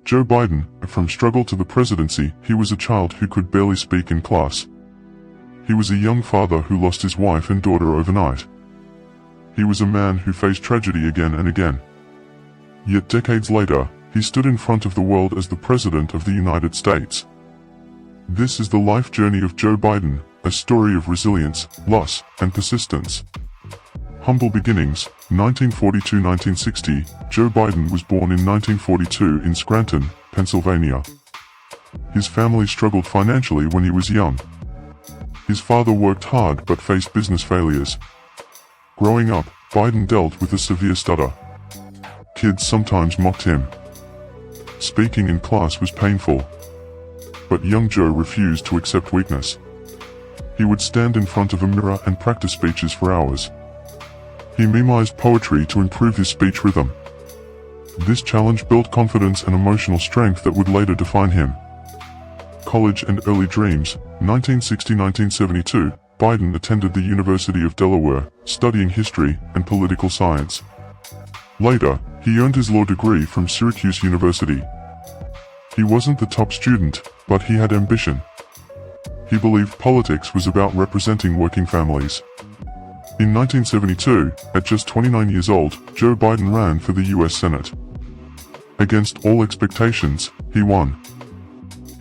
Joe Biden, from struggle to the presidency, he was a child who could barely speak in class. He was a young father who lost his wife and daughter overnight. He was a man who faced tragedy again and again. Yet decades later, he stood in front of the world as the President of the United States. This is the life journey of Joe Biden, a story of resilience, loss, and persistence. Humble beginnings, 1942-1960, Joe Biden was born in 1942 in Scranton, Pennsylvania. His family struggled financially when he was young. His father worked hard but faced business failures. Growing up, Biden dealt with a severe stutter. Kids sometimes mocked him. Speaking in class was painful. But young Joe refused to accept weakness. He would stand in front of a mirror and practice speeches for hours. He memorized poetry to improve his speech rhythm. This challenge built confidence and emotional strength that would later define him. College and early dreams, 1960-1972, Biden attended the University of Delaware, studying history and political science. Later, he earned his law degree from Syracuse University. He wasn't the top student, but he had ambition. He believed politics was about representing working families. In 1972, at just 29 years old, Joe Biden ran for the U.S. Senate. Against all expectations, he won.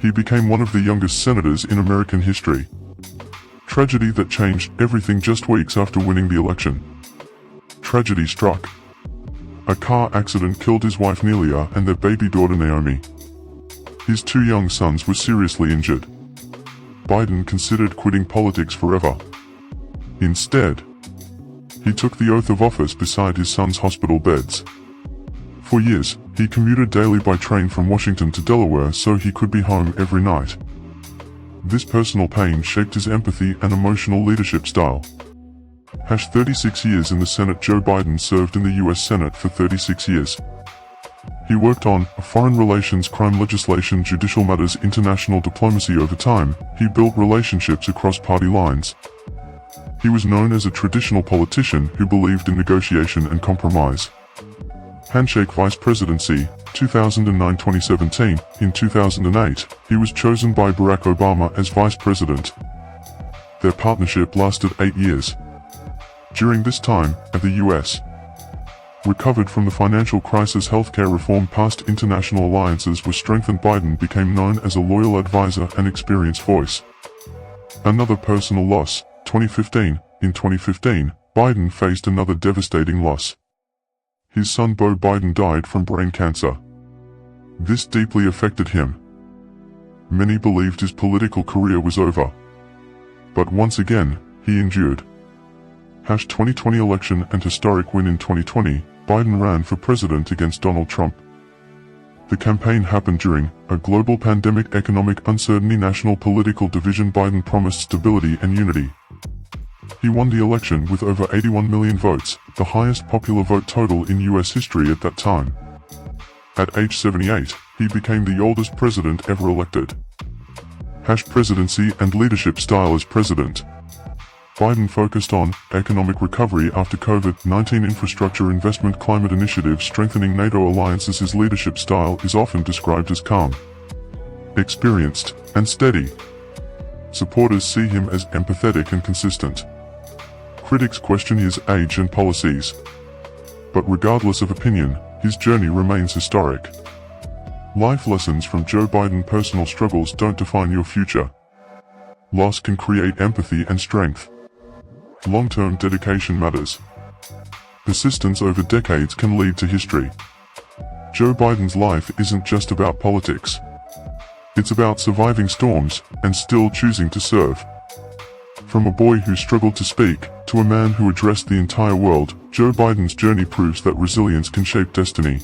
He became one of the youngest senators in American history. Tragedy that changed everything just weeks after winning the election. Tragedy struck. A car accident killed his wife Nelia and their baby daughter Naomi. His two young sons were seriously injured. Biden considered quitting politics forever. Instead, he took the oath of office beside his sons' hospital beds. For years, he commuted daily by train from Washington to Delaware so he could be home every night. This personal pain shaped his empathy and emotional leadership style. 36 years in the Senate. Joe Biden served in the U.S. Senate for 36 years. He worked on foreign relations, crime legislation, judicial matters, international diplomacy. Over time, he built relationships across party lines. He was known as a traditional politician who believed in negotiation and compromise. Handshake vice presidency, 2009-2017. In 2008, he was chosen by Barack Obama as vice president. Their partnership lasted 8 years. During this time, the U.S. recovered from the financial crisis, healthcare reform passed, international alliances were strengthened. Biden became known as a loyal advisor and experienced voice. Another personal loss, 2015. In 2015, Biden faced another devastating loss. His son Beau Biden died from brain cancer. This deeply affected him. Many believed his political career was over. But once again, he endured. 2020 election and historic win. In 2020, Biden ran for president against Donald Trump. The campaign happened during a global pandemic, economic uncertainty, national political division. Biden promised stability and unity. He won the election with over 81 million votes, the highest popular vote total in U.S. history at that time. At age 78, he became the oldest president ever elected. Presidency and leadership style. As president, Biden focused on economic recovery after COVID-19, infrastructure investment, climate initiatives, strengthening NATO alliances. His leadership style is often described as calm, experienced, and steady. Supporters see him as empathetic and consistent. Critics question his age and policies. But regardless of opinion, his journey remains historic. Life lessons from Joe Biden. Personal struggles don't define your future. Loss can create empathy and strength. Long-term dedication matters. Persistence over decades can lead to history. Joe Biden's life isn't just about politics. It's about surviving storms and still choosing to serve. From a boy who struggled to speak, to a man who addressed the entire world, Joe Biden's journey proves that resilience can shape destiny.